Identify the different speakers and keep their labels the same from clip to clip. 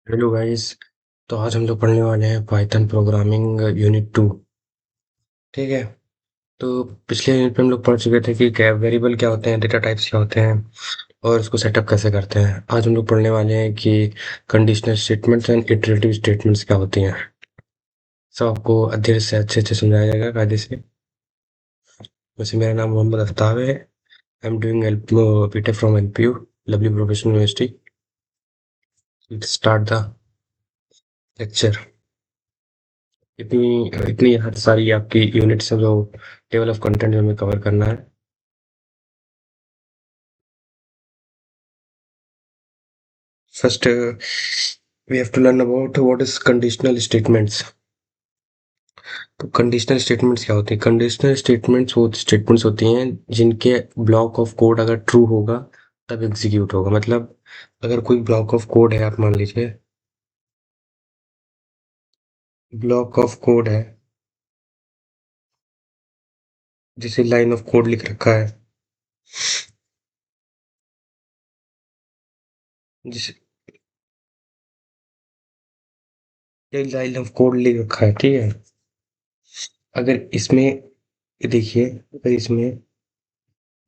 Speaker 1: Hello guys. तो आज हम लोग पढ़ने वाले हैं पाइथन प्रोग्रामिंग यूनिट 2। ठीक है। तो पिछले यूनिट में हम लोग पढ़ चुके थे कि क्या वेरिएबल क्या होते हैं, डेटा टाइप्स क्या होते हैं और उसको सेटअप कैसे करते हैं। आज हम लोग पढ़ने वाले हैं कि conditional statements and iterative statements क्या होती हैं। सब आपको धीरे से अच्छे अच्छे समझाया जाएगा कायदे से। वैसे मेरा नाम मोहम्मद आफ्ताब है। I am doing BTech from LPU Lovely Professional University. Start the lecture. इतनी इतनी हर सारी आपकी यूनिट्स हैं जो टेबल ऑफ कंटेंट जो हमें कवर करना है। First we have to learn about what is conditional statements. तो कंडीशनल स्टेटमेंट्स क्या होती हैं? कंडीशनल स्टेटमेंट्स वो स्टेटमेंट्स होती हैं जिनके ब्लॉक ऑफ कोड अगर ट्रू होगा तब एग्जीक्यूट होगा। मतलब अगर कोई ब्लॉक ऑफ कोड है, आप मान लीजिए ब्लॉक ऑफ कोड है जिसे लाइन ऑफ कोड लिख रखा है, जिसे लाइन ऑफ कोड लिख रखा है, ठीक है। अगर इसमें देखिए, अगर इसमें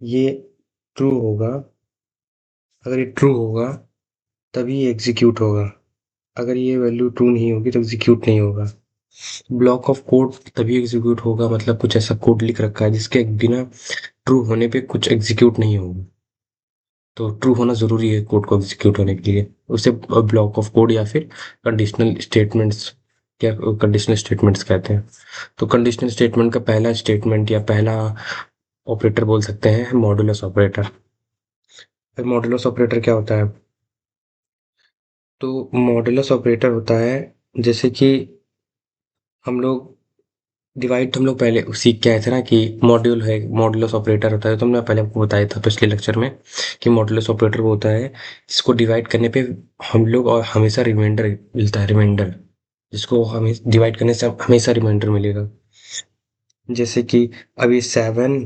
Speaker 1: ये ट्रू होगा, अगर ये ट्रू होगा तभी एग्जीक्यूट होगा। अगर ये वैल्यू ट्रू नहीं होगी तो एग्जीक्यूट नहीं होगा। ब्लॉक ऑफ कोड तभी एग्जीक्यूट होगा, मतलब कुछ ऐसा कोड लिख रखा है जिसके बिना ट्रू होने पे कुछ एग्जीक्यूट नहीं होगा। तो ट्रू होना जरूरी है कोड को एग्जीक्यूट होने के लिए। उसे ब्लॉक ऑफ कोड या फिर कंडीशनल स्टेटमेंट्स, क्या कंडीशनल स्टेटमेंट्स कहते हैं। तो कंडीशनल स्टेटमेंट का पहला स्टेटमेंट या पहला ऑपरेटर बोल सकते हैं मॉडुलस ऑपरेटर। मॉडुलस ऑपरेटर क्या होता है? तो मॉडुलस ऑपरेटर होता है जैसे कि हम लोग डिवाइड, हम लोग पहले सीख के आए थे ना कि मॉड्यूल है, मॉडुलस ऑपरेटर होता है। तो हमने पहले आपको बताया था पिछले लेक्चर में कि मॉडुलस ऑपरेटर वो होता है जिसको डिवाइड करने पे हम लोग और हमेशा रिमाइंडर मिलता है। रिमाइंडर जिसको हमें डिवाइड करने से हमेशा रिमाइंडर मिलेगा। जैसे कि अभी 7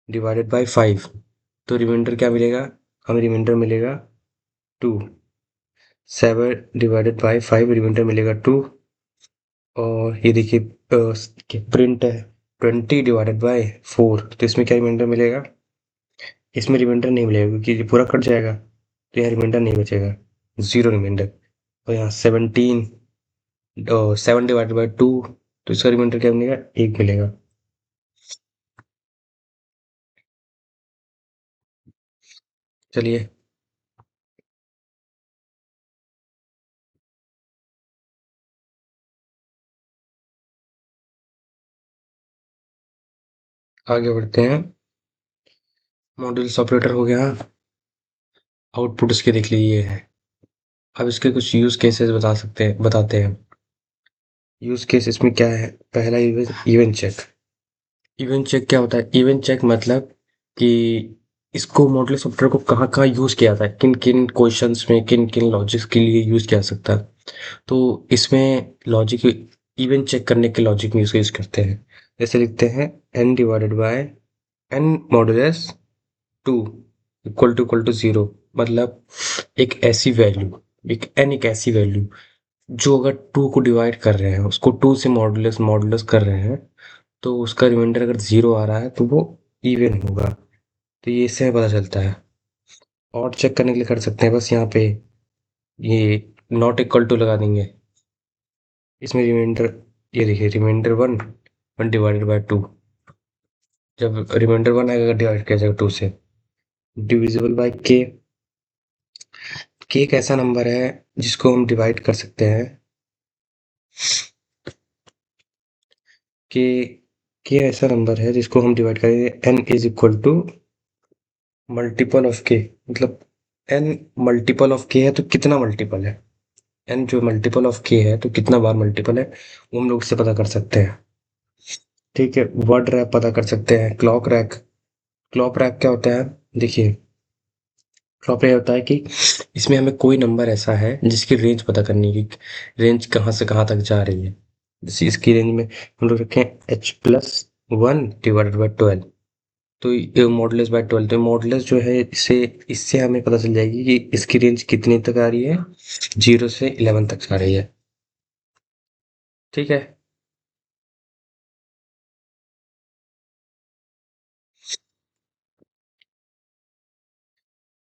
Speaker 1: डिवाइडेड बाई 5, तो रिमाइंडर क्या मिलेगा? हमें रिमाइंडर मिलेगा 2। 7 डिवाइडेड बाई 5 रिमाइंडर मिलेगा 2। और ये देखिए प्रिंट है 20 डिवाइडेड बाय 4, तो इसमें क्या रिमाइंडर मिलेगा? इसमें रिमाइंडर नहीं मिलेगा क्योंकि ये पूरा कट जाएगा, तो यहाँ रिमाइंडर नहीं बचेगा, जीरो रिमाइंडर। और यहाँ 17 7 डिवाइडेड बाय 2, तो इसका रिमाइंडर क्या मिलेगा? 1 मिलेगा। चलिए आगे बढ़ते हैं। मॉड्यूल्स ऑपरेटर हो गया, आउटपुट इसके देख लीजिए है। अब इसके कुछ यूज केसेस बताते हैं। यूज केस इसमें क्या है? पहला इवेंट चेक। इवेंट चेक क्या होता है? इवेंट चेक मतलब कि इसको मॉडल सॉफ्टवेयर को कहाँ कहाँ यूज किया जाता है, किन किन क्वेश्चंस में, किन किन लॉजिक्स के लिए यूज किया जा सकता है। तो इसमें लॉजिक, इवेंट चेक करने के लॉजिक में इसको यूज करते हैं। जैसे लिखते हैं n divided by n modulus 2 equal to 0। मतलब एक ऐसी वैल्यू, एक ऐसी वैल्यू जो अगर 2 को डिवाइड कर रहे हैं, उसको 2 से मॉडुलस मॉडुलस कर रहे हैं, तो उसका रिमाइंडर अगर 0 आ रहा है तो वो इवन होगा। तो ये इससे हमें पता चलता है। और चेक करने के लिए कर सकते हैं, बस यहाँ पे ये नॉट इक्वल टू लगा देंगे। इसमें रिमाइंडर, ये देखिए रिमाइंडर 1, 1 डिवाइडेड बाय 2। जब रिमाइंडर 1 आएगा डिवाइड किया जाएगा 2 से, डिविजिबल बाय के। के एक ऐसा नंबर है जिसको हम डिवाइड कर सकते हैं। के के ऐसा नंबर है जिसको हम डिवाइड करेंगे n is equal to multiple of k. मतलब n मल्टीपल ऑफ के है तो कितना मल्टीपल है? n जो मल्टीपल ऑफ के है तो कितना बार मल्टीपल है, वो हम लोग इससे पता कर सकते हैं। ठीक है। वर्ड रैप पता कर सकते हैं, क्लॉक रैक। क्लॉक रैक क्या होता है? देखिए, क्लॉक रैक होता है कि इसमें हमें कोई नंबर ऐसा है जिसकी रेंज पता करनी है कि रेंज कहाँ से कहाँ तक जा रही है। जैसे इसकी रेंज में हम लोग रखें h+1 डिवाइडेड बाई 12, तो ये मॉडुलस बाय 12, तो मॉडुलस जो है इससे इससे हमें पता चल जाएगी कि इसकी रेंज कितने तक आ रही है, 0 से 11 तक आ रही है। ठीक है।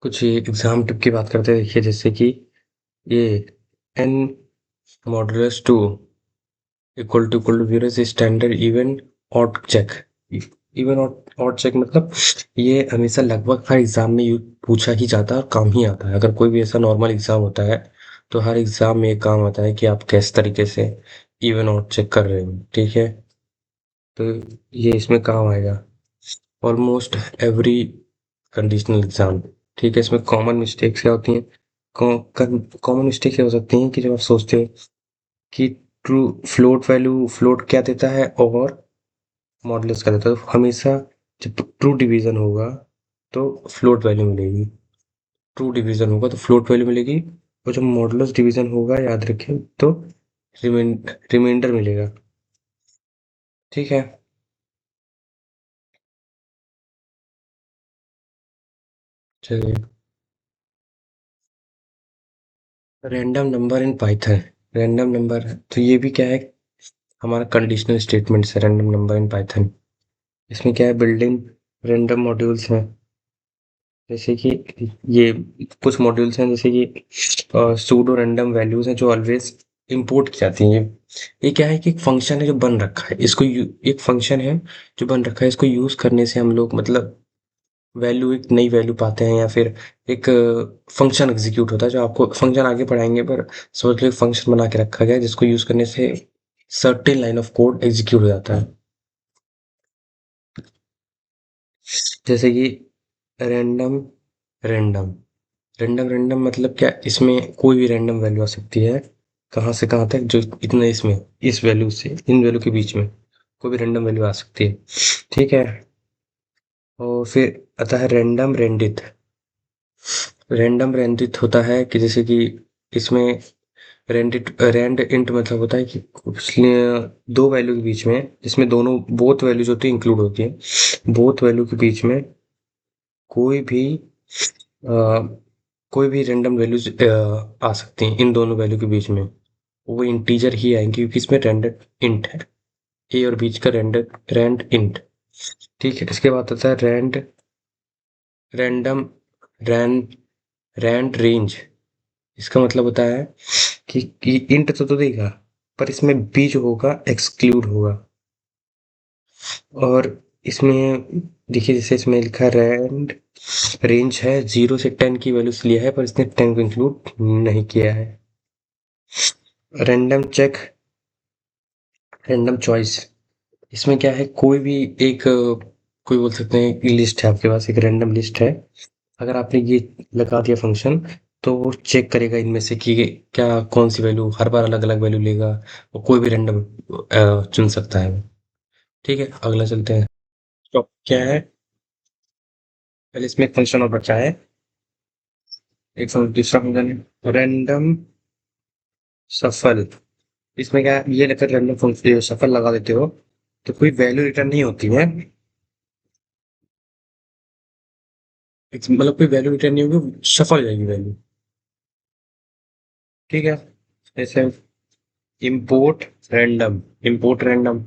Speaker 1: कुछ एग्जाम टिप की बात करते हैं, देखिए जैसे कि ये n modulus 2 equal to 0 is standard even odd check. Even odd check मतलब ये हमेशा लगभग हर एग्जाम में पूछा ही जाता है और काम ही आता है। अगर कोई भी ऐसा नॉर्मल एग्जाम होता है तो हर एग्जाम में एक काम आता है कि आप किस तरीके से इवन ऑड चेक कर रहे हो। ठीक है, तो ये इसमें काम आएगा ऑलमोस्ट एवरी कंडीशनल एग्जाम। ठीक है, इसमें कॉमन मिस्टेक्स क्या होती हैं? कॉमन मिस्टेक क्या हो सकती हैं कि जब आप सोचते हो कि ट्रू फ्लोट वैल्यू, फ्लोट क्या देता है और मॉडुलस क्या देता है, तो हमेशा जब ट्रू डिवीजन होगा तो फ्लोट वैल्यू मिलेगी, ट्रू डिवीजन होगा तो फ्लोट वैल्यू मिलेगी, और जब मॉडुलस डिवीजन होगा याद रखें तो रिमाइंडर मिलेगा। ठीक है। चलिए, random number in Python. Random number, तो ये भी क्या है, हमारा कंडीशनल स्टेटमेंट्स है रैंडम नंबर इन पाइथन। इसमें क्या है, बिल्डिंग रैंडम मॉड्यूल्स हैं, जैसे कि ये कुछ मॉड्यूल्स हैं जैसे कि सूडो रैंडम वैल्यूज हैं जो ऑलवेज इंपोर्ट की जाती हैं। ये क्या है कि एक फंक्शन है जो बन रखा है, एक फंक्शन है जो बन रखा है, इसको यूज करने से हम लोग मतलब वैल्यू, एक नई वैल्यू पाते हैं, या फिर एक फंक्शन एग्जीक्यूट होता है जो आपको फंक्शन आगे पढ़ाएंगे, पर समझ लो एक फंक्शन बना के रखा गया है जिसको यूज करने से certain line of code execute हो जाता है। जैसे कि रैंडम रैंडम रैंडम मतलब क्या, इसमें कोई भी रैंडम वैल्यू आ सकती है, कहाँ से कहाँ तक, जो इतना इसमें इस वैल्यू से इन वैल्यू के बीच में कोई भी रैंडम वैल्यू आ सकती है। ठीक है, और फिर आता है रैंडम रेंडित। रैंडम रेंडित होता है कि जैसे कि इसमें रैंड इंट मतलब होता है कि दो वैल्यू के बीच में, जिसमें दोनों बोथ वैल्यूज होती है इंक्लूड होती है, बोथ वैल्यू के बीच में कोई भी अ, कोई भी रैंडम वैल्यूज आ सकती हैं इन दोनों वैल्यू के बीच में, वो इंटीजर ही आएंगे क्योंकि इसमें रैंड इंट है, ए और बीच का रैंड इंट। ठीक है, इसके बाद आता है रैंडम रैन रैंड रेंज। इसका मतलब होता है कि इंट तो देगा, पर इसमें बी जो होगा एक्सक्लूड होगा। और इसमें देखिए, जैसे इसमें लिखा है रैंड रेंज है 0 से 10 की वैल्यूज लिया है, पर इसने 10 को इंक्लूड नहीं किया है। रैंडम चेक, रैंडम चॉइस, इसमें क्या है, कोई भी एक कोई बोल सकते हैं कि लिस्ट है आपके पास, एक रैंडम लिस्ट है, अगर आपने ये लगा दिया फंक्शन तो वो चेक करेगा इनमें से कि क्या कौन सी वैल्यू, हर बार अलग अलग वैल्यू लेगा, वो कोई भी रैंडम चुन सकता है। ठीक है, अगला चलते हैं। तो क्या है, पहले इसमें एक फंक्शन और बचा है, एक दूसरा फंक्शन है रैंडम सफल। इसमें क्या है, ये लेकर रैंडम फंक्शन सफल लगा देते हो तो कोई वैल्यू रिटर्न नहीं होती है, मतलब कोई वैल्यू रिटर्न नहीं होगी, सफल हो जाएगी वैल्यू। ठीक है, जैसे इंपोर्ट इंपोर्ट रैंडम,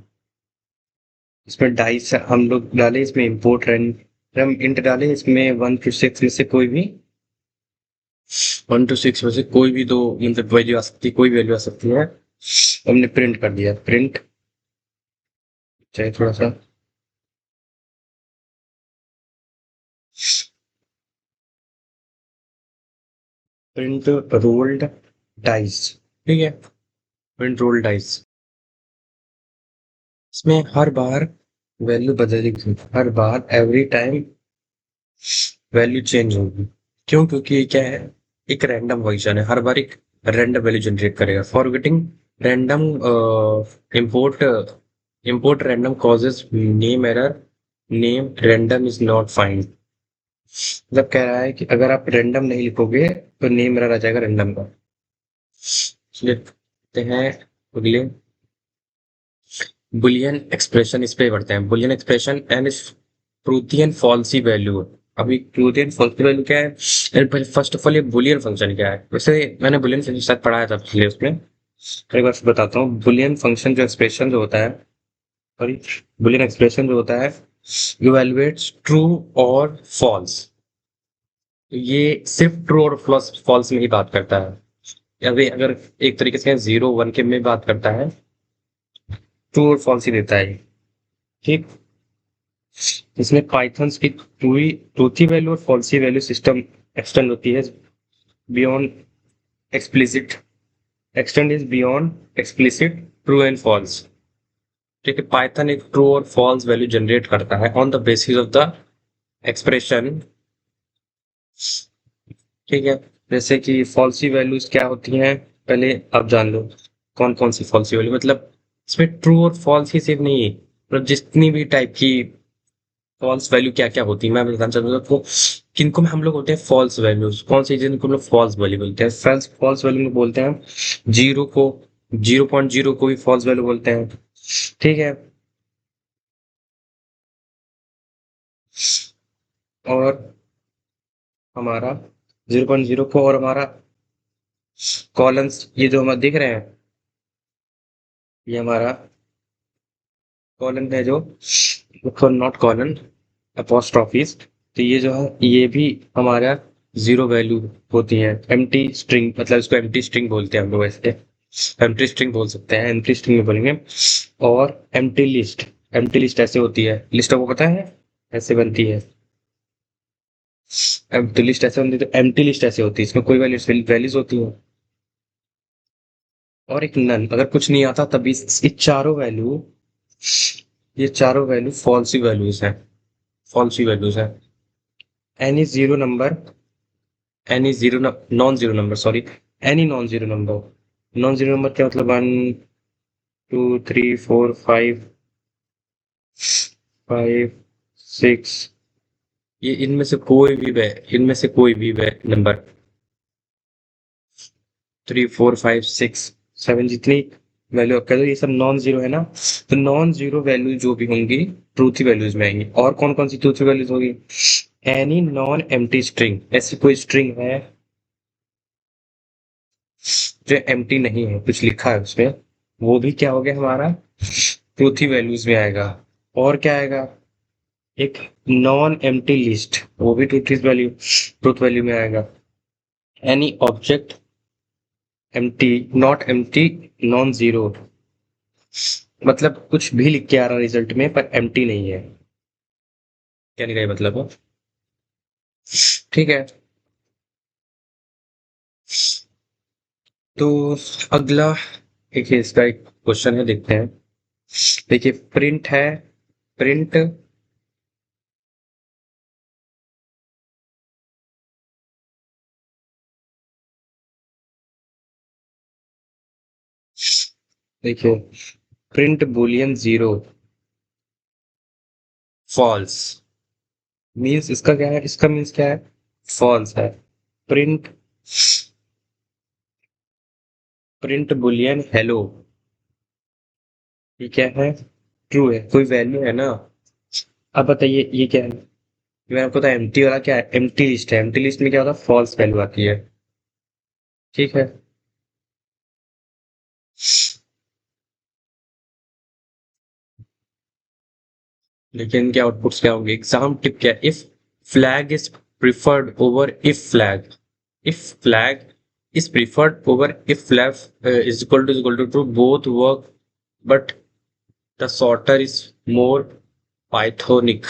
Speaker 1: इसमें डाइस हम लोग डाले, इसमें इंपोर्ट रैंडम इंट डाले, इसमें 1 to 6 में से कोई भी 1 to 6 में से कोई भी दो मतलब वैल्यू आ सकती है, कोई भी वैल्यू आ सकती है, हमने प्रिंट कर दिया, प्रिंट चाहे थोड़ा सा प्रिंट रोल्ड डाइस। ठीक है, प्रिंट रोल्ड डाइस, इसमें हर बार वैल्यू बदलेगी, हर बार एवरी टाइम वैल्यू चेंज होगी। क्यों? क्योंकि ये क्या है, एक रैंडम फंक्शन है, हर बार एक रैंडम वैल्यू जनरेट करेगा। For getting random import import random causes name error, name random is not find. मतलब कह रहा है कि अगर आप रैंडम नहीं लिखोगे तो नेम एरर आ जाएगा रैंडम का। चलिए देखते हैं अगले, बुलियन एक्सप्रेशन, इस पे बढ़ते हैं। Boolean expression and truthy and falsy value. अभी ट्रूथी एंड फॉल्सी वैल्यू क्या है? फर्स्ट ऑफ ऑल ये बुलियन फंक्शन क्या है? वैसे मैंने बुलियन फंक्शन शायद पढ़ाया था पिछले उसमें। एक बार फिर बताता हूँ। बुलियन फंक्शन जो एक्सप्रेशन जो होता है, सॉरी, बुलियन एक्सप्रेशन जो होता है, इवैल्यूएट्स ट्रू और फॉल्स। ये सिर्फ ट्रू और फॉल्स फॉल्स में ही बात करता है। अभी अगर एक तरीके से जीरो वन के में बात करता है, ट्रू और फॉल्स ही देता है ये। ठीक। इसमें पाइथन्स की ट्रूथी वैल्यू और फॉल्सी वैल्यू सिस्टम एक्सटेंड होती है beyond explicit. Extend is beyond explicit true and false. ठीक है, पाइथन एक ट्रू और फॉल्स वैल्यू जनरेट करता है on the basis of the expression. ठीक है। जैसे कि फॉल्सी वैल्यूज क्या होती हैं, पहले आप जान लो। कौन कौन सी फॉल्सी वैल्यू, मतलब इसमें ट्रू और फॉल्स ही सिर्फ नहीं है, मतलब जितनी भी टाइप की फॉल्स वैल्यू क्या क्या होती है मैं बताना चाहता हूँ आपको। किनको में हम लोग होते हैं फॉल्स वैल्यूज, कौन सी जिनको हम लोग फॉल्स वैल्यू बोलते हैं? फॉल्स फॉल्स वैल्यू में बोलते हैं जीरो को, 0.0 को भी फॉल्स वैल्यू बोलते हैं। ठीक है। और हमारा 0.0 को, और हमारा कॉलम्स ये जो हमारे दिख रहे हैं, ये हमारा कॉलन है जो, नॉट कॉलन, अपोस्ट्रॉफीज। तो ये जो है ये भी हमारा जीरो वैल्यू होती है। एम्प्टी स्ट्रिंग, मतलब इसको एम्प्टी स्ट्रिंग बोलते हैं हम लोग वैसे। एम्प्टी स्ट्रिंग बोल सकते हैं, एम्प्टी स्ट्रिंग में बोलेंगे। और एम्प्टी लिस्ट, एम्प्टी लिस्ट ऐसे होती है, लिस्ट आपको पता है ऐसे बनती है। एम्प्टी लिस्ट ऐसे बनती है, तो एम्प्टी लिस्ट ऐसे होती है, इसमें कोई वैल्यूज होती है। और एक नन, अगर कुछ नहीं आता तभी ये चारों वैल्यू, ये चारों वैल्यू फॉल्सी वैल्यूज है, फॉल्सी वैल्यूज है। Any zero number, any zero non zero number, sorry, any non zero number. Non zero number क्या मतलब? 1 2 3 4 5, 5 6, ये इनमें से कोई भी इनमें से कोई भी नंबर, 3 4 5 6 7, जितनी वैल्यू कह दो ये सब नॉन जीरो है ना। तो नॉन जीरो वैल्यू जो भी होंगी ट्रूथ वैल्यूज में आएंगी। और कौन कौन सी ट्रूथ वैल्यूज होगी? एनी नॉन एम्प्टी स्ट्रिंग, ऐसी कोई स्ट्रिंग है जो एम्प्टी नहीं है, कुछ लिखा है उसमें, वो भी क्या हो गया हमारा, ट्रूथ वैल्यूज में आएगा। और क्या आएगा? एक नॉन एम्प्टी लिस्ट, वो भी ट्रूथ वैल्यू में आएगा। Any object empty, not empty, non zero, मतलब कुछ भी लिख के आ रहा है रिजल्ट में पर एम्प्टी नहीं है। क्या नहीं, मतलब ठीक है। तो अगला एक इसका एक क्वेश्चन है, देखते हैं। देखिए प्रिंट है, प्रिंट, देखिए print Boolean zero false, means इसका क्या है? इसका मीन्स क्या है? फॉल्स है। प्रिंट, प्रिंट बुलियन हेलो, ये क्या है? ट्रू है, कोई वैल्यू है ना। अब बताइए ये क्या है? मैं आपको पता है एम्प्टी वाला क्या है? एम्प्टी लिस्ट है, एम्प्टी लिस्ट में क्या होता है? फॉल्स वैल्यू आती है। ठीक है। लेकिन इनके आउटपुट्स क्या होंगे? एग्जाम टिप क्या है? If flag is preferred over if flag, if flag is preferred over if flag is equal to true, both work, but the sorter is more pythonic।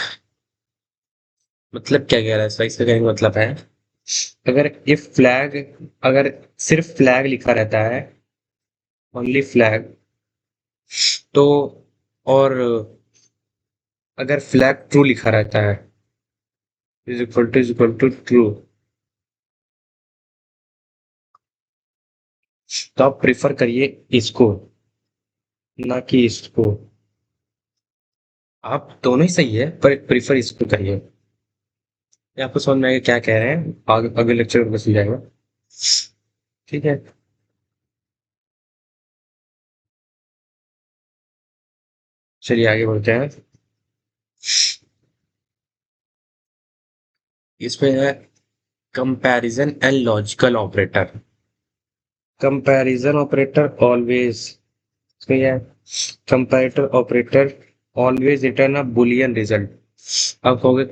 Speaker 1: मतलब क्या कह रहा है? सही से कहने का मतलब है, अगर इफ फ्लैग, अगर सिर्फ फ्लैग लिखा रहता है, ओनली फ्लैग, तो, और अगर फ्लैग ट्रू लिखा रहता है, इज इक्वल टू ट्रू, तो आप प्रिफर करिए इसको, ना कि इसको। आप दोनों ही सही है पर प्रिफर इसको करिए। ये आपको समझ में आएगा क्या कह रहे हैं, आगे अगले लेक्चर में समझ जाएगा। ठीक है। चलिए आगे बढ़ते हैं। इसमें है comparison and logical operator. Comparison operator always, इसमें है कंपैरेटर ऑपरेटर ऑलवेज रिटर्न अ बुलियन रिजल्ट। आप कहोगे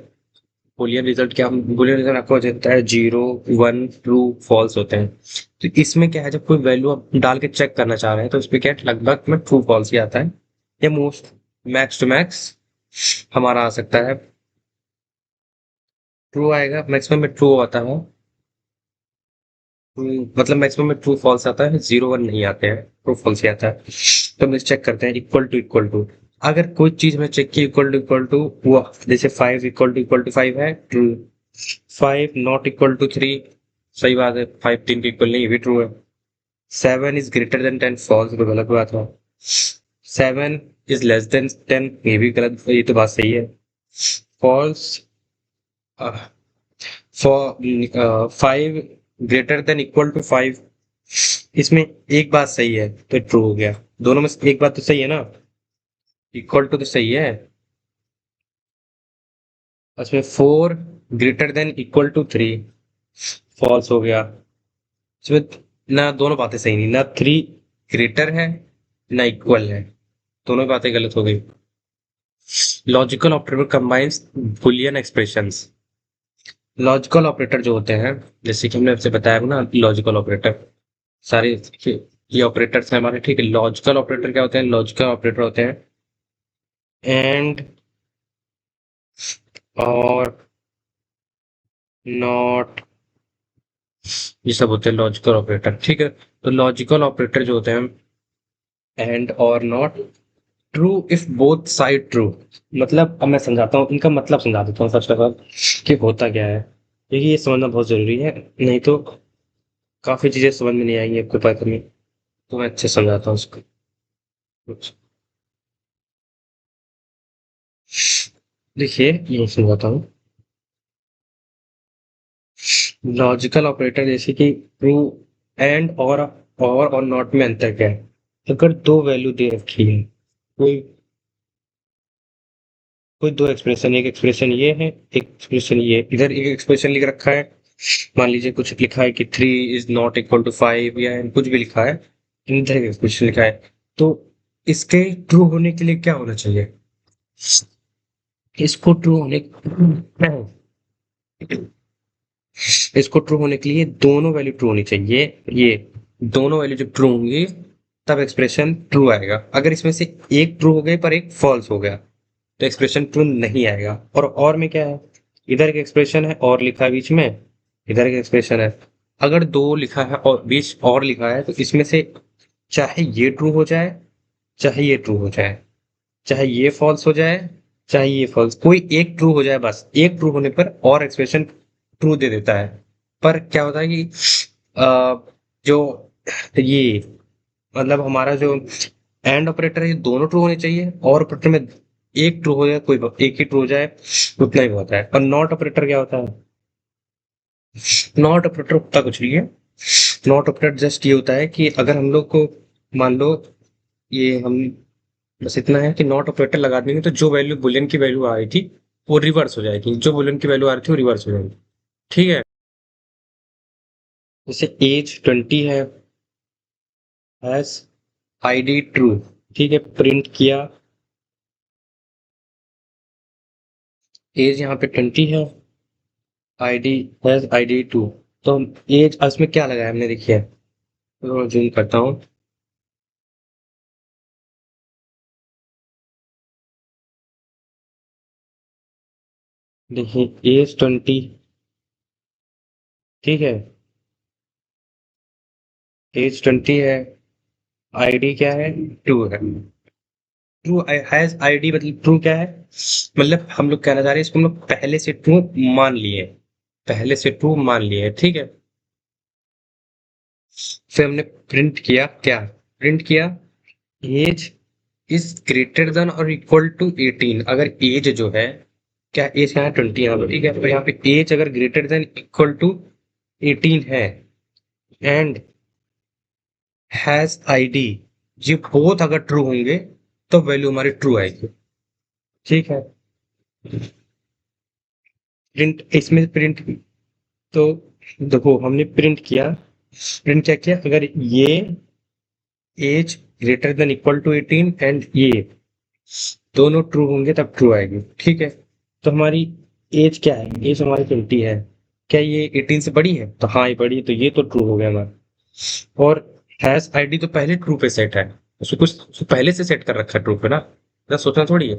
Speaker 1: बुलियन रिजल्ट क्या? बुलियन रिजल्ट आपको हो जाता है जीरो, वन, ट्रू, फॉल्स होते हैं। तो इसमें क्या है, जब कोई वैल्यू आप डाल के चेक करना चाह रहे हैं तो इसमें क्या है, लगभग में ट्रू फॉल्स ही आता है। या मोस्ट मैक्स टू मैक्स हमारा आ सकता है ट्रू आएगा, मैक्सिमम में ट्रू आता है। मतलब मैक्सिमम में ट्रू फॉल्स आता है, जीरो वन नहीं आते हैं, ट्रू फॉल्स ही आता है। तो हम चेक करते हैं इक्वल टू। अगर कोई चीज में चेक की इक्वल टू वो, जैसे फाइव इक्वल टू फाइव है, true. Five not equal to three, सही बात है, फाइव टेन के इक्वल नहीं, ये भी ट्रू है। Seven is greater than ten, false, तो गलत बात है। Seven is less than ten, ये भी गलत, ये तो बात सही है। False for five greater than equal to five, इसमें एक बात सही है तो ट्रू हो गया। दोनों में से एक बात तो सही है ना, इक्वल टू तो सही है। इसमें four greater than equal to three, false हो गया। इसमें ना दोनों बातें सही नहीं, ना थ्री ग्रेटर है ना इक्वल है, दोनों बातें गलत हो गई। Logical operator combines Boolean expressions. Logical operator जो होते हैं, जैसे कि हमने आपसे बताया ना, लॉजिकल ऑपरेटर सारे ये ऑपरेटर्स हैं हमारे, ठीक है। लॉजिकल ऑपरेटर क्या होते हैं? लॉजिकल ऑपरेटर होते हैं एंड, और, नॉट, ये सब होते हैं लॉजिकल ऑपरेटर, ठीक है। तो लॉजिकल ऑपरेटर जो होते हैं एंड और not, true if both side true. मतलब अब मैं समझाता हूँ, इनका मतलब समझा देता हूँ सबसे पहले कि होता क्या है, क्योंकि ये समझना बहुत जरूरी है, नहीं तो काफी चीजें समझ में नहीं आएंगी आपको पता नहीं। तो मैं अच्छे से समझाता हूँ उसको। देखिए ये समझाता हूँ। लॉजिकल ऑपरेटर जैसे कि ट्रू एंड और नॉट में अंतर क्या है? अगर दो वैल्यू दे रखी है, कोई कोई दो एक्सप्रेशन, एक एक्सप्रेशन ये है, एक एक्सप्रेशन ये, इधर एक एक्सप्रेशन लिख रखा है, मान लीजिए कुछ लिखा है कि three is not equal to five, या कुछ भी लिखा है, इधर एक एक्सप्रेशन लिखा है। तो इसके ट्रू होने के लिए क्या होना चाहिए? इसको ट्रू होने इसको ट्रू होने के लिए दोनों वैल्यू ट्रू होनी चाहिए। ये दोनों वैल्यू जब ट्रू होंगी तब एक्सप्रेशन ट्रू आएगा। अगर इसमें से एक ट्रू हो गई पर एक फॉल्स हो गया तो एक्सप्रेशन ट्रू नहीं आएगा। और में क्या है, इधर एक एक्सप्रेशन है और लिखा है बीच में, इधर एक एक्सप्रेशन है, अगर दो लिखा है और बीच और लिखा है तो इसमें से चाहे ये ट्रू हो जाए, चाहे ये ट्रू हो जाए, चाहे ये फॉल्स हो जाए, चाहे ये फॉल्स, कोई एक ट्रू हो जाए, बस एक ट्रू होने पर और एक्सप्रेशन ट्रू दे देता है। पर क्या होता है कि अ, जो ये मतलब हमारा जो एंड ऑपरेटर है, ये दोनों ट्रू होने चाहिए, और ऑपरेटर में एक ट्रू हो जाए, कोई एक ही ट्रू हो जाए, उतना ही होता है। और नॉट ऑपरेटर क्या होता है? नॉट ऑपरेटर होता कुछ नहीं है। नॉट ऑपरेटर जस्ट ये होता है कि अगर हम लोग को, मान लो, ये हम, बस इतना है कि नॉट ऑपरेटर लगा देंगे तो जो वैल्यू बुलियन की वैल्यू आ रही थी वो रिवर्स हो जाएगी, जो बुलियन की वैल्यू आ रही थी वो रिवर्स हो जाएगी, ठीक है। जैसे एज 20 है, हैज आईडी ट्रू, ठीक है, प्रिंट किया, एज यहाँ पे 20 है, आईडी हैज आईडी टू। तो एज उसमें क्या लगाया हमने, देखिए, तो जूम करता हूँ। देखिए एज 20, ठीक है, एज 20 है, आईडी क्या है, टू है। ट्रू हैज आईडी मतलब ट्रू क्या है, मतलब हम लोग कहना चाह रहे हैं इसको हम लोग पहले से ट्रू मान लिए, पहले से ट्रू मान लिए, ठीक है। फिर हमने प्रिंट किया, क्या प्रिंट किया, एज इज ग्रेटर देन और इक्वल टू 18। अगर एज जो है, क्या एज यहाँ 20 यहाँ पे, ठीक है, तो यहाँ पे एज अगर ग्रेटर देन इक्वल टू 18 है एंड हैज आईडी, ये बोथ अगर ट्रू होंगे तो वैल्यू हमारी ट्रू आएगी, ठीक है। प्रिंट इसमें प्रिंट, तो देखो हमने प्रिंट क्या किया, अगर ये age greater than equal to 18 and ये दोनों ट्रू होंगे तब ट्रू आएगी, ठीक है। तो हमारी एज क्या है, एज हमारी 20 है, क्या ये 18 से बड़ी है, तो हाँ ये बड़ी है, तो ये तो ट्रू हो गया हमारा। और हैश आईडी तो पहले ट्रू पे सेट है, उसको पहले से सेट कर रखा है ट्रू पे ना, इतना सोचना थोड़ी है।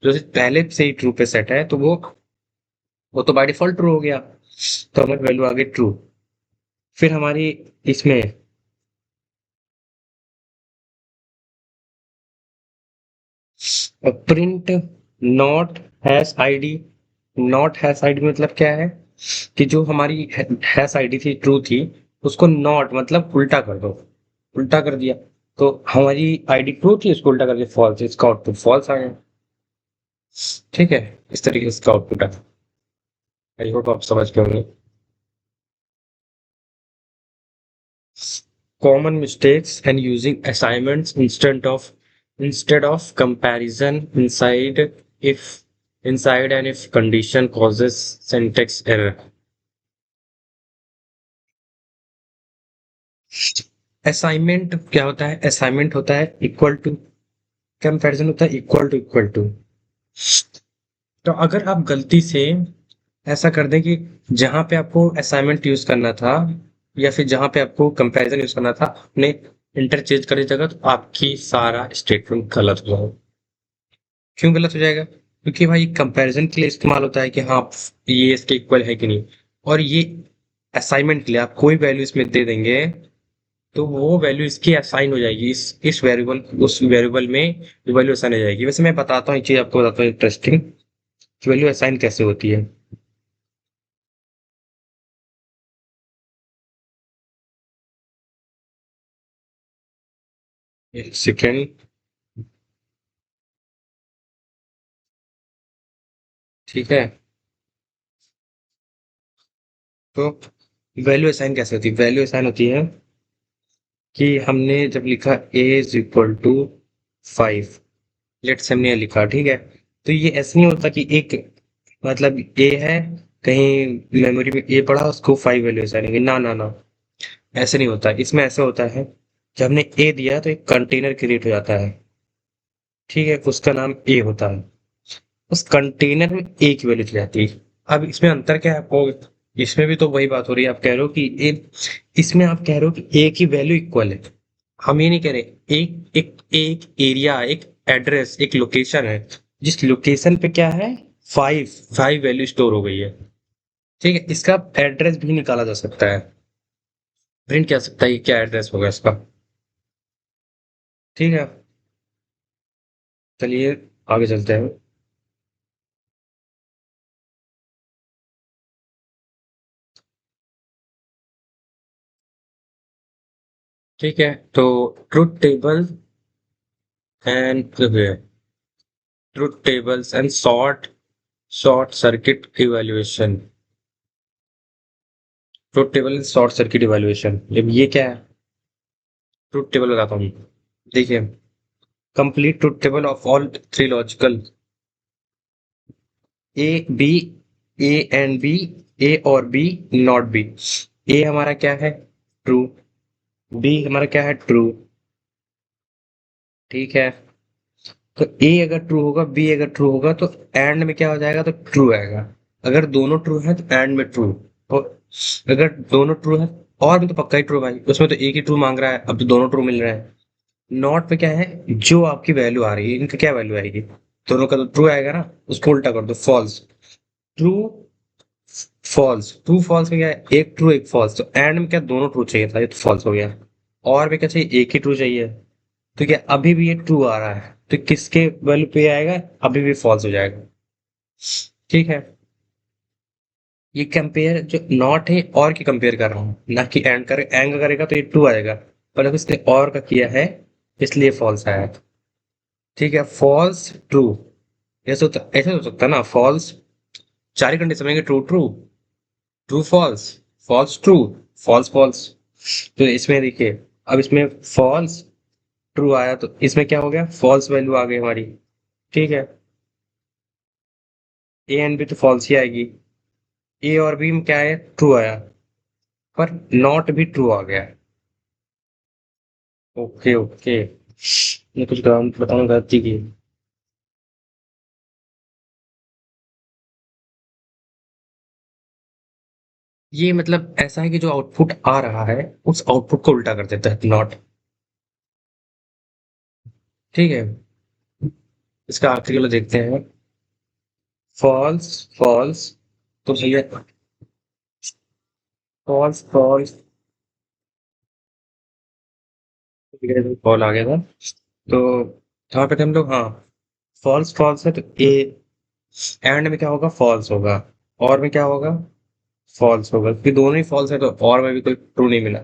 Speaker 1: जैसे पहले से ही ट्रू पे सेट है तो वो तो बाय डिफॉल्ट ट्रू हो गया, तो हमारी वैल्यू आ गई ट्रू। फिर हमारी इसमें print not hash ID, not hash ID मतलब क्या है कि जो हमारी हैश आईडी थी ट्रू थी, उसको नॉट मतलब उल्टा कर दो, उल्टा कर दिया, तो हमारी आईडी ट्रू थी, उसको उल्टा करके फॉल्स, इसका आउटपुट फॉल्स आ गया। ठीक है, इस तरीके से इसका आउटपुट है। आई होप आप समझ गए होंगे। Common mistakes and using assignments instead of comparison inside and if condition causes syntax error। Assignment क्या होता है, असाइनमेंट होता है इक्वल टू, कंपैरिजन होता है इक्वल टू। तो अगर आप गलती से ऐसा कर दें कि जहां पे आपको असाइनमेंट यूज करना था या फिर जहां पे आपको कंपैरिजन यूज करना था, आपने इंटरचेंज कर दी जगह, तो आपकी सारा स्टेटमेंट गलत हो जाएगा। क्यों गलत हो जाएगा, क्योंकि भाई कंपैरिजन के लिए इस्तेमाल होता है कि हाँ ये इसके इक्वल है कि नहीं, और ये असाइनमेंट के लिए आप कोई वैल्यू इसमें दे देंगे तो वो वैल्यू इसकी असाइन हो जाएगी, इस वेरिएबल उस वेरिएबल में वैल्यू असाइन हो जाएगी। वैसे मैं बताता हूँ एक चीज आपको, बताता हूँ इंटरेस्टिंग कि वैल्यू असाइन कैसे होती है। एक सेकेंड, ठीक है। तो वैल्यू असाइन कैसे होती है, वैल्यू असाइन होती है कि हमने जब लिखा a is equal to 5, let say हमने ये लिखा, ठीक है। तो ये ऐसे नहीं होता कि एक मतलब a है, कहीं मेमोरी में a पड़ा, उसको 5 वैल्यू असाइन होगी, ना ना ना, ऐसे नहीं होता। इसमें ऐसे होता है, जब हमने a दिया तो एक कंटेनर क्रिएट हो जाता है, ठीक है, उसका नाम a होता है, उस कंटेनर में a की वैल्यू चली जाती है। अब इसमें अंतर क्या है आपको, इसमें भी तो वही बात हो रही है, आप कह रहे हो कि इसमें आप कह रहे हो कि a की वैल्यू इक्वल है, हम ये नहीं कह रहे। एक एक एक एरिया, एक एड्रेस, एक लोकेशन है, जिस लोकेशन पे क्या है, फाइव फाइव वैल्यू स्टोर हो गई है, ठीक है। इसका एड्रेस भी निकाला जा सकता है, प्रिंट किया जा सकता है कि क्या एड्रेस होगा इसका, ठीक है। चलिए आगे चलते हैं। ठीक है, तो truth table and truth tables and short circuit evaluation, truth table and short circuit evaluation, अब ये क्या है, ट्रुथ टेबल बताता हूँ। देखिए, complete truth table of all three logical A B, A and B, A और बी नॉट बी। ए हमारा क्या है, ट्रू, बी हमारा क्या है, ट्रू, ठीक है। तो ए अगर ट्रू होगा, बी अगर ट्रू होगा, तो एंड में क्या हो जाएगा, तो ट्रू आएगा। अगर दोनों ट्रू है तो एंड में ट्रू, और अगर दोनों ट्रू है, और भी तो पक्का ही ट्रू भाई, उसमें तो एक ही ट्रू मांग रहा है, अब तो दोनों ट्रू मिल रहे हैं। नॉट पे क्या है, जो आपकी वैल्यू आ रही है, इनका क्या वैल्यू आएगी, दोनों का तो ट्रू आएगा ना, उसको उल्टा कर दो, false. True false, true false में क्या है, एक ट्रू एक फॉल्स, तो एंड में क्या दोनों ट्रू चाहिए था, ये तो फॉल्स हो गया। और भी क्या चाहिए, एक ही ट्रू चाहिए, तो क्या अभी भी ये ट्रू आ रहा है, तो किसके वैल्यू पे आएगा, अभी भी फॉल्स हो जाएगा, ठीक है। ये कंपेयर जो नॉट है और की कंपेयर कर रहा हूँ, ना कि एंड करेगा तो ये ट्रू आएगा, पर अब इसने और का किया है इसलिए फॉल्स आया, ठीक है। फॉल्स ट्रू, ऐसे हो सकता है ना, फॉल्स चार ही कंडीशन समझेंगे, true true, true false, false true, false false. तो इसमें देखिए, अब इसमें फॉल्स ट्रू आया, तो इसमें क्या हो गया, फॉल्स वैल्यू आ गई हमारी, ठीक है। ए एंड बी तो फॉल्स ही आएगी, ए और बी में क्या है, ट्रू आया, पर नॉट भी ट्रू आ गया। ओके ओके, ये कुछ काम बताऊं गलती की। ये मतलब ऐसा है कि जो आउटपुट आ रहा है उस आउटपुट को उल्टा कर देता है नॉट। ठीक है, इसका आखिरी वाला देखते हैं। फॉल्स फॉल्स, तो भैया फॉल्स फॉल्स, कॉल आ गया था। तो कहाँ पे थे हम लोग, हाँ, फॉल्स फॉल्स है तो ए, एंड में क्या होगा, फॉल्स होगा, और में क्या होगा, फॉल्स होगा, क्योंकि दोनों ही फॉल्स है तो और में भी कोई ट्रू नहीं मिला।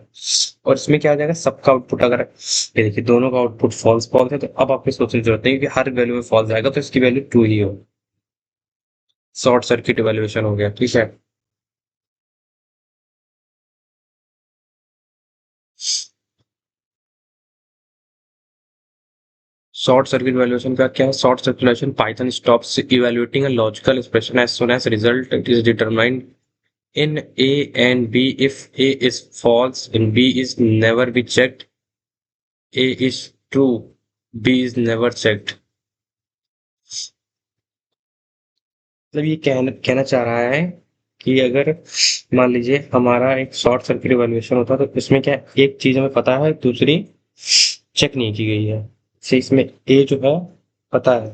Speaker 1: और इसमें क्या आ जाएगा, सबका आउटपुट अगर ये देखिए दोनों का आउटपुट फॉल्स फॉल्स है तो अब आपको सोचने की जरूरत नहीं कि हर वैल्यू में फॉल्स आएगा तो इसकी वैल्यू ट्रू ही हो। शॉर्ट सर्किट इवैल्यूएशन हो गया, ठीक है। शॉर्ट सर्किट इवैल्यूएशन का क्या है, short circuit evaluation, Python stops evaluating a logical expression as soon as result it is determined in A and B. If A is false and B is never be checked, A is true, B is never checked। मतलब ये कहना चाह रहा है कि अगर मान लीजिए हमारा एक शॉर्ट सर्किट इवैल्यूएशन होता है तो इसमें क्या है, एक चीज हमें पता है दूसरी चेक नहीं की गई है। से इसमें ए जो है पता है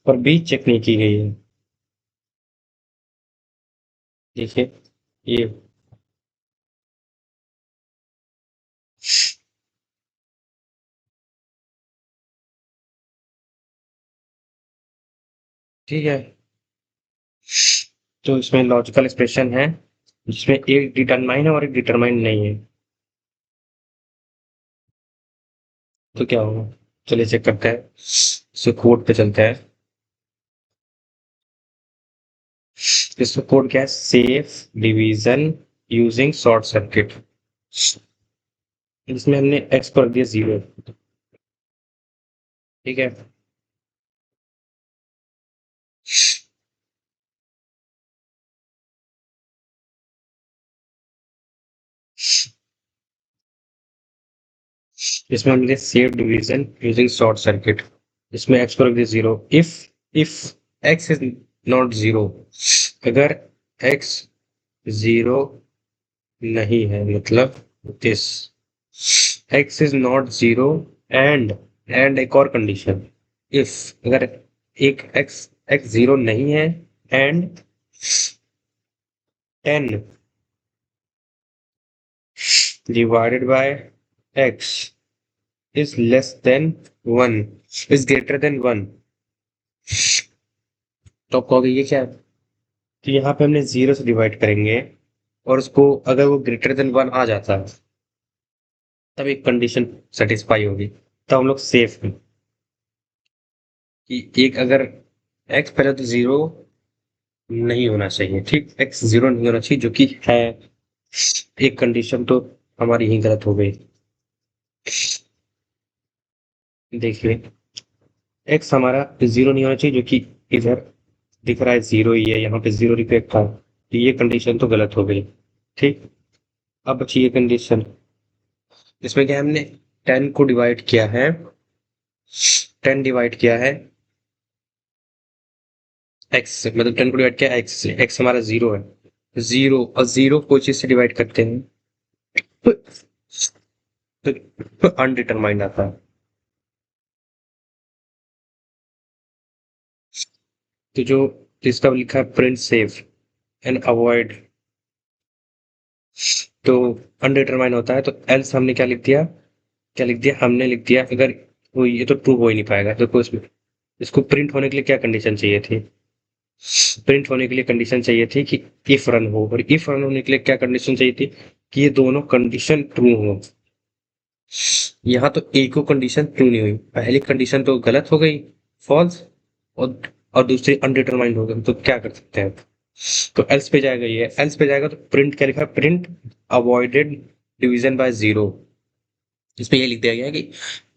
Speaker 1: और बी चेक नहीं की गई है। देखिए ये, ठीक है, तो इसमें लॉजिकल एक्सप्रेशन है जिसमें एक डिटरमाइन है और एक डिटरमाइन नहीं है, तो क्या होगा, चलिए चेक करते हैं। इसको कोड पे चलते हैं। इसका कोड क्या है, safe division using short circuit. इसमें हमने एक्स पर दिया 0, ठीक है। इसमें हमने दिया safe division using short circuit. इसमें एक्स पर दिया 0, इफ एक्स इज नॉट 0, अगर एक्स 0 नहीं है, मतलब this x is not 0, and एक और कंडीशन, इफ अगर एक एक्स एक्स 0 नहीं है and 10 divided by x is less than 1, is greater than 1, तो आप कहोगे ये क्या है, तो यहाँ पे हमने 0 से डिवाइड करेंगे और उसको अगर वो ग्रेटर देन 1 आ जाता है तब एक कंडीशन सेटिस्फाई होगी, तब हम लोग सेफ हैं कि एक अगर एक्स पहले तो 0 नहीं होना चाहिए, ठीक, एक्स 0 नहीं होना चाहिए जो कि है, एक कंडीशन तो हमारी ही गलत हो गई। देखिए एक्स हमारा 0 नहीं होना चाहिए जो कि इधर दिख रहा है 0 ही है, यहाँ पे 0 रिफ्लेक्ट था, तो ये कंडीशन तो गलत हो गई, ठीक। अब बची ये कंडीशन, इसमें क्या है, हमने 10 को डिवाइड किया है, 10 डिवाइड किया है एक्स से, मतलब 10 को डिवाइड किया एक्स से, एक्स हमारा 0 है, 0 और 0 कोई चीज से डिवाइड करते हैं तो अनडिटरमाइंड आता है। तो जो जिसका लिखा है प्रिंट सेफ एंड अवॉइड, तो अनडिटरमाइंड होता है, तो एल्स हमने क्या लिख दिया, क्या लिख दिया, हमने लिख दिया अगर वो ये तो ट्रू हो ही नहीं पाएगा, तो इसमें इसको प्रिंट होने के लिए क्या कंडीशन चाहिए थी, प्रिंट होने के लिए कंडीशन चाहिए थी कि इफ रन हो, और इफ रन होने के लिए क्या कंडीशन चाहिए थी कि ये दोनों कंडीशन ट्रू हो। यहाँ तो एक को कंडीशन ट्रू नहीं हुई, पहली कंडीशन तो गलत हो गई, फॉल्स, और और दूसरी अनडिटरमाइंड हो गई, तो क्या कर सकते हैं, तो एल्स पे जाएगा, ये एल्स पे जाएगा तो प्रिंट क्या लिखा है, प्रिंट अवॉइडेड डिवीजन बाय 0, इसमें ये लिख दिया गया है कि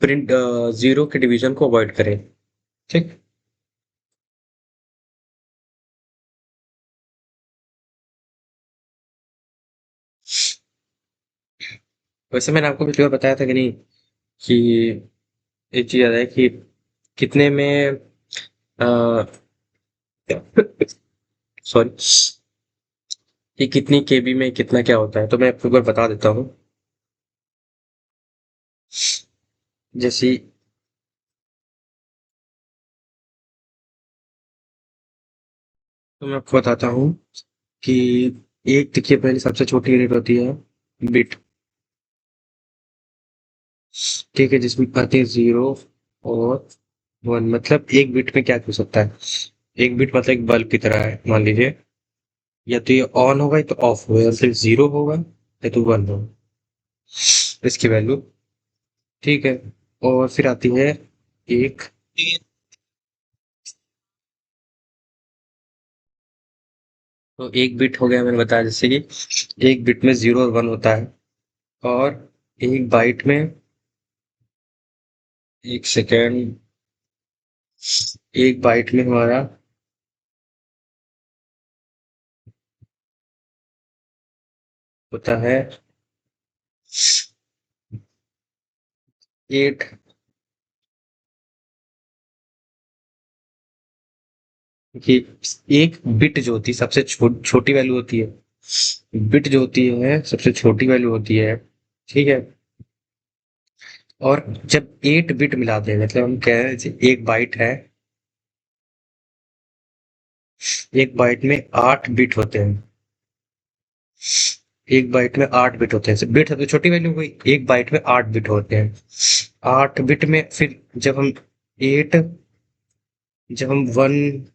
Speaker 1: प्रिंट 0 के डिवीजन को अवॉइड करें, ठीक। वैसे मैंने आपको पिछली बार बताया था कि नहीं कि एक चीज याद है कि कितने में सॉरी, कि कितनी केबी में कितना क्या होता है, तो मैं आपको एक बार बता देता हूँ। जैसे तो मैं आपको बताता हूँ कि एक देखिए पहले सबसे छोटी यूनिट होती है बिट। ठीक है, जिसमें आते हैं जीरो और वन। मतलब एक बिट में क्या हो सकता है, एक बिट मतलब एक बल्ब की तरह है, मान लीजिए। या तो ये ऑन होगा या तो ऑफ होगा, या फिर जीरो होगा या तो वन होगा इसकी वैल्यू। ठीक है, और फिर आती है एक। तो एक बिट हो गया, मैंने बताया जैसे कि एक बिट में जीरो और वन होता है। और एक बाइट में, एक सेकेंड, एक बाइट में हमारा होता है एट। कि एक बिट जो होती है सबसे छोटी वैल्यू होती है। बिट जो होती है सबसे छोटी वैल्यू होती है। ठीक है, और जब 8 बिट मिलाते हैं, मतलब हम कह रहे हैं जैसे एक बाइट है, एक बाइट में 8 बिट होते हैं। एक बाइट में 8 बिट होते हैं, बिट सबसे छोटी वैल्यू हुई, एक बाइट में 8 बिट होते हैं। 8 बिट में फिर जब हम 8, जब हम 1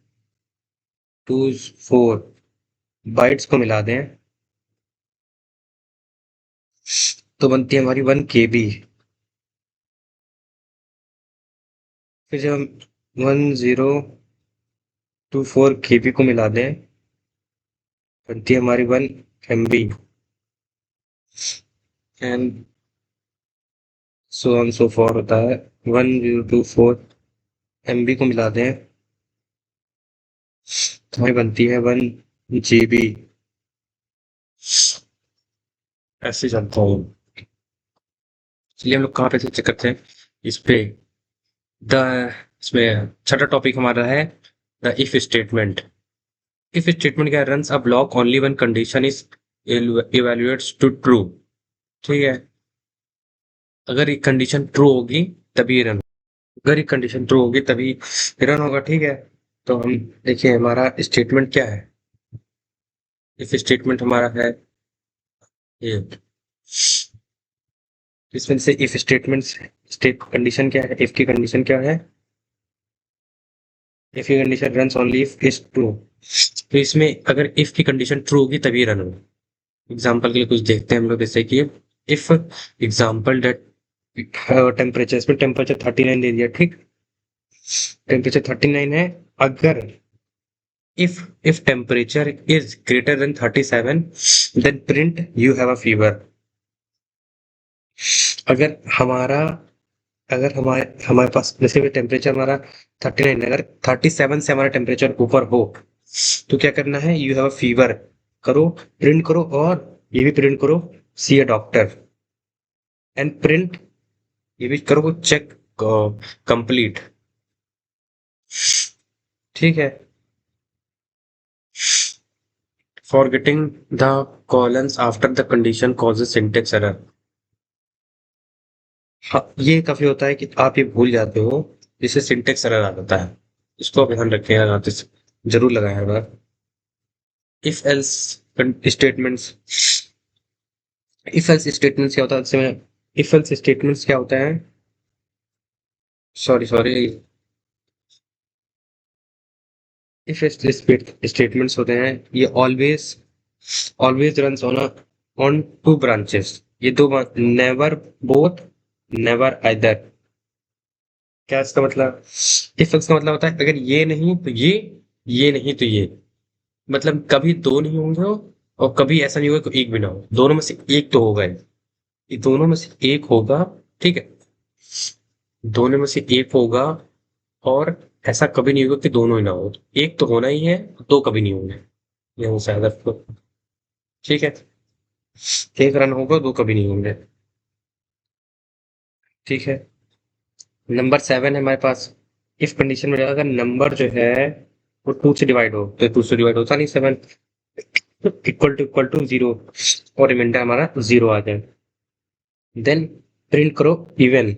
Speaker 1: 2 4 बाइट्स को मिला दें, तो बनती है हमारी 1 KB। फिर जब हम 1024 KB को मिला दें, बनती है हमारी 1 MB। And so on so for होता है। 1024 MB को मिला दें तो हमें बनती है 1 GB। ऐसे चलता हूँ। चलिए हम लोग कहाँ पे से चेक करते हैं इस पे। द इसमें छठा टॉपिक हमारा है the if statement. If statement क्या, runs a block only one condition is evaluates to true. ठीक है, अगर एक कंडीशन ट्रू होगी तभी रन, अगर एक कंडीशन ट्रू होगी तभी रन होगा। ठीक है, तो हम देखिए हमारा स्टेटमेंट क्या है। इफ स्टेटमेंट हमारा है ये, इसमें से इफ स्टेटमेंट्स, स्टेट कंडीशन क्या है, इफ की कंडीशन क्या है, इफ की condition run only if is true. तो इसमें अगर इफ की कंडीशन ट्रू होगी तभी रन होगा। एग्जाम्पल के लिए कुछ देखते हैं हम लोग, जैसे कि इफ एग्जाम्पल डेट टेम्परेचर, इसमें टेम्परेचर 39 दे दिया। ठीक, टेम्परेचर 39 है। अगर if temperature is greater than 37, then print you have a fever। अगर हमारा, अगर हमारे हमारे पास जैसे भी टेम्परेचर हमारा 39 है, अगर 37 से हमारा टेम्परेचर ऊपर हो तो क्या करना है, यू हैव अ फीवर करो, प्रिंट करो, और ये भी प्रिंट करो, see a doctor. And print, ये भी करो चेक कंप्लीट। ठीक है, forgetting the colons after the condition causes syntax error. हाँ, ये काफी होता है कि आप ये भूल जाते हो, जिससे सिंटेक्स एरर आ जाता है। इसको आप ध्यान रखिएगा, लगाते जरूर लगाएगा। If else statements, if else statements क्या होता है, इसमें इफ एल्स स्टेटमेंट्स क्या होता है, सॉरी सॉरी, इफ स्टेटमेंट्स होते हैं, ये always always runs on two branches. ये दो, नेवर बोथ, नेवर आइदर। क्या इसका मतलब, इफ एल्स का मतलब होता है अगर ये नहीं तो ये नहीं तो ये। मतलब कभी दो नहीं होंगे और कभी ऐसा नहीं होगा कि एक भी ना हो, दोनों में से एक तो होगा ही। ये दोनों में से एक होगा। ठीक है, दोनों में से एक होगा, और ऐसा कभी नहीं होगा कि दोनों ही ना हो, एक तो होना ही है, दो कभी नहीं होंगे। ये हो शायद आपको। ठीक है, एक रन होगा, दो कभी नहीं होंगे। ठीक है। नंबर 7 है हमारे पास। इफ कंडीशन में अगर नंबर जो है वो 2 से डिवाइड हो, तो 2 से डिवाइड होता नहीं 7, इक्वल टू 0 और रिमाइंडर हमारा 0 आ जाए। देन प्रिंट करो इवन,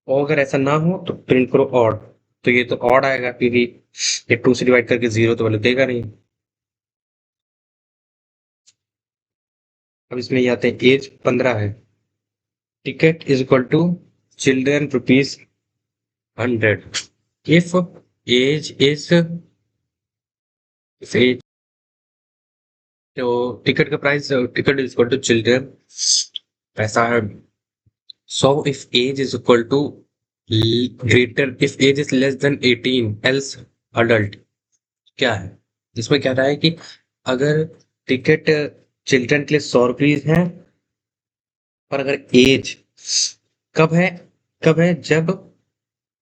Speaker 1: और अगर ऐसा ना हो तो प्रिंट करो ऑड। तो ये तो ऑड आएगा क्योंकि ये 2 से डिवाइड करके 0 तो वैल्यू देगा नहीं। अब इसमें ये आते हैं एज 15 है, ticket is equal to children rupees 100। If age is if age तो टिकट का price, ticket is equal to children पैसा है। So if age is equal to greater, if age is less than 18 else adult, क्या है इसमें कह रहा है कि अगर टिकट चिल्ड्रन के लिए 100 रुपीज है, पर अगर एज कब है, कब है जब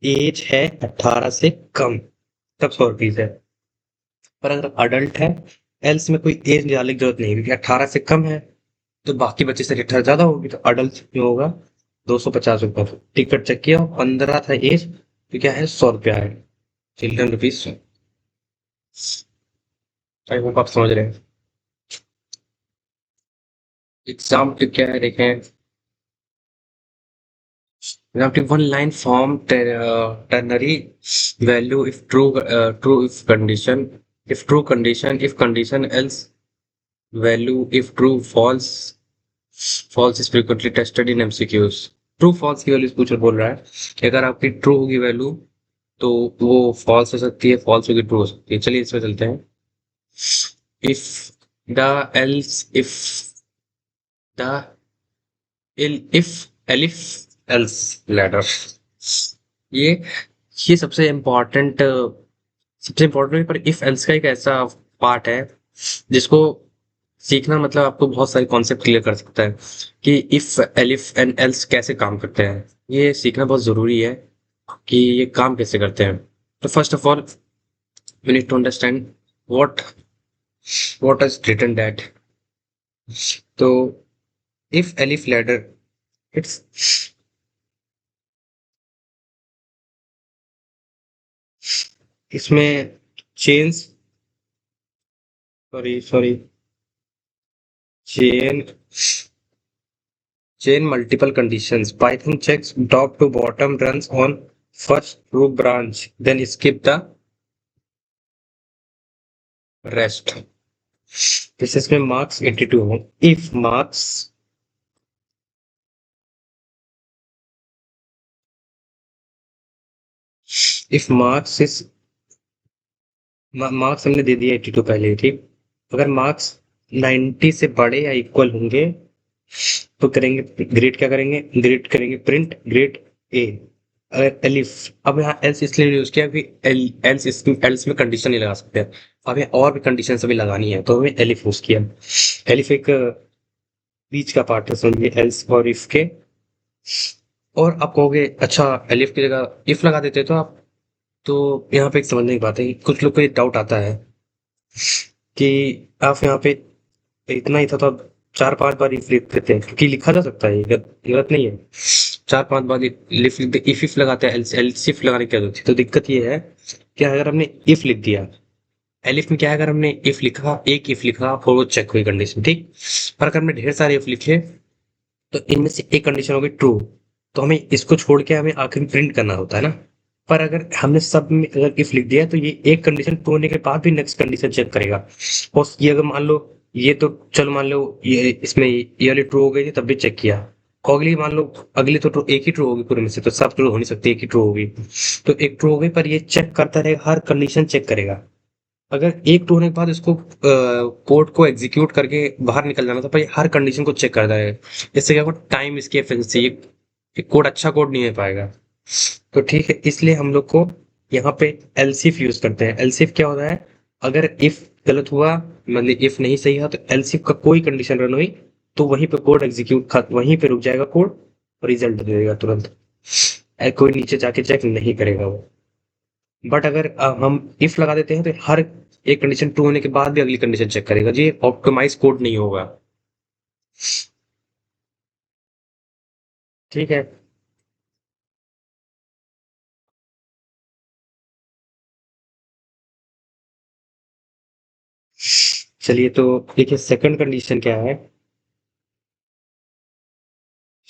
Speaker 1: एज है 18 से कम, तब 100 रुपीज है। पर अगर अडल्ट है, एल्स में कोई एज डालने की जरूरत नहीं क्योंकि 18 से कम है, तो बाकी बच्चे से 18 ज्यादा होगी, तो अडल्ट में होगा 250 रुपये। टिकट चेक किया 15 था एज, तो क्या है 100 रुपया है, चिल्ड्रन रुपीज 100। आई होप आप समझ रहे हैं। एग्जाम क्या है देखें। Example one line form ternary value if true if condition else value if true false is frequently tested in MCQs। True false की वैल्यू पूछ बोल रहा है कि अगर आपकी ट्रू होगी वैल्यू तो वो फॉल्स हो सकती है, फॉल्स होगी ट्रू हो सकती है। चलिए इसमें चलते हैं। If the L's if the if elif else ladder, ये ये सबसे इम्पोर्टेंट पर इफ एल्स का एक ऐसा पार्ट है जिसको सीखना मतलब आपको बहुत सारे कॉन्सेप्ट क्लियर कर सकता है कि इफ एलिफ एंड एल्स कैसे काम करते हैं। ये सीखना बहुत जरूरी है कि ये काम कैसे करते हैं। तो first of all we need to understand what what is written that. तो इफ एलिफ लैडर, इट्स इसमें chains, sorry sorry, chain chain multiple conditions, Python checks top to bottom, runs on first root branch then skip the rest। this इसमें marks 82 हो। If marks is marks हमने दे दिया 82 पहले ही, ठीक। अगर marks 90 से बड़े या इक्वल होंगे तो करेंगे ग्रेड, क्या करेंगे ग्रेड करेंगे प्रिंट ग्रेड ए। अगर एलिफ, अब यहाँ एल्स इसलिए यूज किया कि एल्स में कंडीशन नहीं लगा सकते, अब यहाँ और भी कंडीशन अभी लगानी है तो हमें एलिफ यूज किया। एलिफ एक बीच का पार्ट है समझिए एल्स और इफ के। और आप कहोगे अच्छा एलिफ की जगह इफ लगा देते तो आप, तो यहाँ पे एक समझने की बात है कि कुछ लोग को ये डाउट आता है कि आप यहाँ पे इतना ही था तो आप 4-5 बार इफ लिख देते हैं, क्योंकि लिखा जा सकता है, ये गलत नहीं है। 4-5 बार लिख लिख इफ लगाते हैं, एल्स इफ लगाने की जरूरत थी। तो दिक्कत ये है कि अगर हमने इफ लिख दिया, एलिफ में क्या है, अगर हमने इफ लिखा, एक इफ लिखा और वो चेक हुई कंडीशन, ठीक। पर अगर हमने ढेर सारे इफ लिखे तो इनमें से एक कंडीशन होगी ट्रू, तो हमें इसको छोड़ के हमें आखिर में प्रिंट करना होता है ना। पर अगर हमने सब में अगर इफ लिख दिया तो ये एक कंडीशन ट्रू होने के बाद भी नेक्स्ट कंडीशन चेक करेगा। और ये अगर मान लो, ये तो चलो मान लो ये इसमें ये वाली ट्रू हो गई थी तब भी चेक किया, और अगली मान लो अगली तो एक ही ट्रू होगी पूरे में से, तो सब ट्रू हो नहीं सकती, एक ही ट्रू होगी। तो एक ट्रू हो गई पर ये चेक करता रहेगा, हर कंडीशन चेक करेगा। अगर एक टू होने के बाद इसको कोड को एग्जीक्यूट करके बाहर निकल जाना था, पर ये हर कंडीशन को चेक करता है। इससे क्या होगा, टाइम इसकी एफिशिएंसी, ये कोड अच्छा कोड नहीं हो पाएगा। तो ठीक है, इसलिए हम लोग को यहाँ पे एलसीफ यूज करते हैं। एलसीफ क्या होता है, अगर इफ गलत हुआ, मतलब इफ नहीं सही है, तो एलसीफ का कोई कंडीशन रन हुई तो वहीं पे कोड एग्जीक्यूट, वहीं पे रुक जाएगा कोड और रिजल्ट दे देगा तुरंत। कोई नीचे जाके चेक नहीं करेगा वो। बट अगर हम इफ लगा देते हैं तो हर एक कंडीशन ट्रू होने के बाद भी अगली कंडीशन चेक करेगा जी, ऑप्टिमाइज कोड नहीं होगा। ठीक है, चलिए तो देखिए सेकंड कंडीशन क्या है।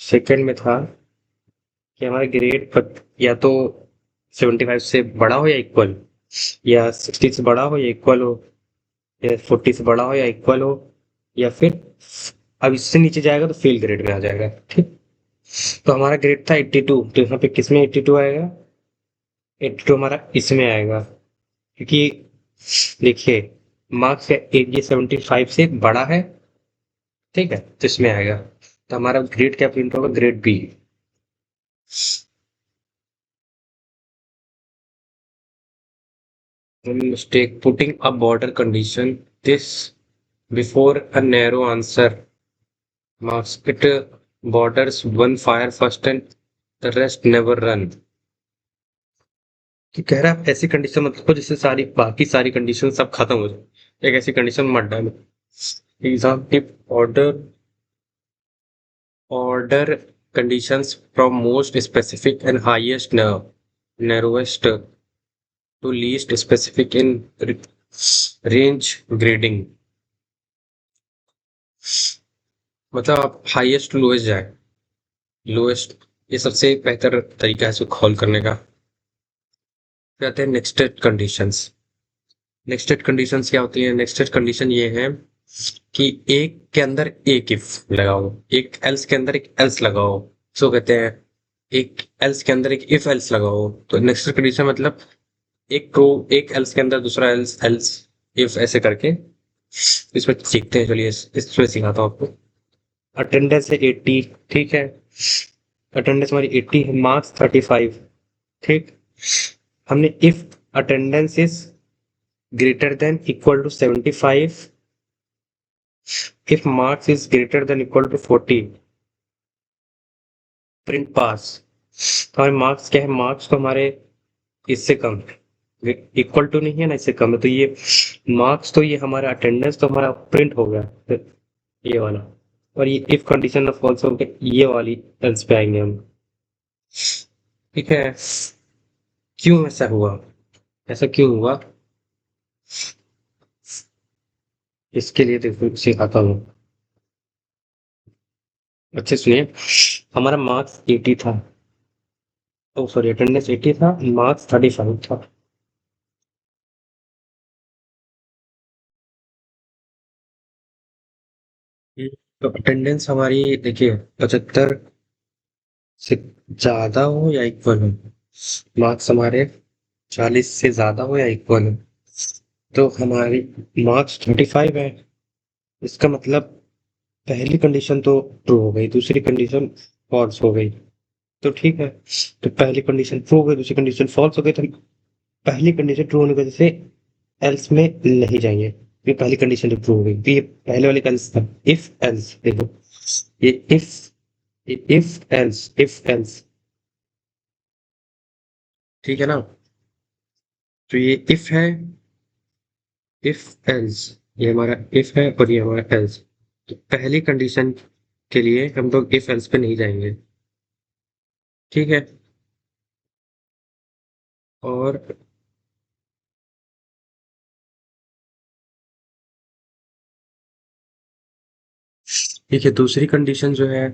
Speaker 1: सेकंड में था कि हमारा ग्रेड या तो 75 से बड़ा हो या इक्वल, या 60 से बड़ा हो या इक्वल हो, या 40 से बड़ा हो या इक्वल हो, या फिर अब इससे नीचे जाएगा तो फेल ग्रेड में आ जाएगा। ठीक। तो हमारा ग्रेड था 82, तो यहाँ पे किसमें 82 आएगा? 82 हमारा इसमें आएगा, क्योंकि देखिए मार्क्स ये 75 से बड़ा है। ठीक है, तो इसमें आएगा। तो हमारा ग्रेड क्या प्रिंट होगा? Grade B. Mistake putting a border condition this before a narrow answer marks it borders one fire first and the rest never run। कि कह रहा है ऐसी कंडीशन मत लिखो जिससे सारी बाकी सारी कंडीशन सब खत्म हो जाए, एक ऐसी कंडीशन मत डालो। Exam tip order conditions from most specific and highest narrowest to least specific in range grading। मतलब आप हाईएस्ट टू लोएस्ट जाए। लोएस्ट ये सबसे बेहतर तरीका है इसको कॉल करने का। फिर आते हैं नेक्स्टेड कंडीशंस। नेक्स्टेड कंडीशंस क्या होती है? नेक्स्टेड कंडीशन ये है कि एक के अंदर एक इफ लगाओ, एक एल्स के अंदर एक एल्स लगाओ। सो कहते हैं एक एल्स के अंदर एक इफ एल्स लगाओ। तो नेक्स्टेड कंडीशन मतलब एक ट्रू, एक एल्स के अंदर दूसरा एल्स एल्स इफ ऐसे करके इसमें सीखते हैं। चलिए इसमें सिखाता हूँ आपको। अटेंडेंस है 80। ठीक है, अटेंडेंस हमारी 80 है, मार्क्स 35। ठीक। हमने if attendance is greater than equal to 75, if marks is greater than equal to 40, print pass. तो हमारे मार्क्स क्या है? मार्क्स तो हमारे इससे कम है, इक्वल टू नहीं है ना, इससे कम है, तो ये मार्क्स तो ये हमारा अटेंडेंस तो हमारा प्रिंट हो गया ये वाला। और ये इफ कंडीशन ऑफ फॉल्स हो गया, ये वाली एल्स पे आएंगे हम। ठीक है, क्यों ऐसा हुआ? ऐसा क्यों हुआ इसके लिए देखो सिखाता हूँ। अच्छे सुनिए। हमारा मार्क्स 80 था, ओ सॉरी अटेंडेंस 80 था, मार्क्स 35 था। तो अटेंडेंस हमारी देखिए 75 से ज्यादा हो या इक्वल हो, मार्क्स हमारे 40 से ज्यादा हो या इक्वल हो, तो हमारी मार्क्स 35 है। इसका मतलब पहली कंडीशन तो ट्रू हो गई, दूसरी कंडीशन फॉल्स हो गई। तो ठीक है, तो पहली कंडीशन ट्रू हो गई, दूसरी कंडीशन फॉल्स हो गई, तो पहली कंडीशन ट्रू होने की वजह से एल्स में नहीं जाएंगे। ये पहली कंडीशन तो ट्रू हो गई, तो ये पहले वाले का एल्स था। इफ एल्स देखो, ये इफ एल्स ठीक है ना। तो ये इफ है, इफ एल्स, ये हमारा इफ है और ये हमारा एल्स। तो पहली कंडीशन के लिए हम लोग इफ एल्स पे नहीं जाएंगे। ठीक है, और ठीक है दूसरी कंडीशन जो है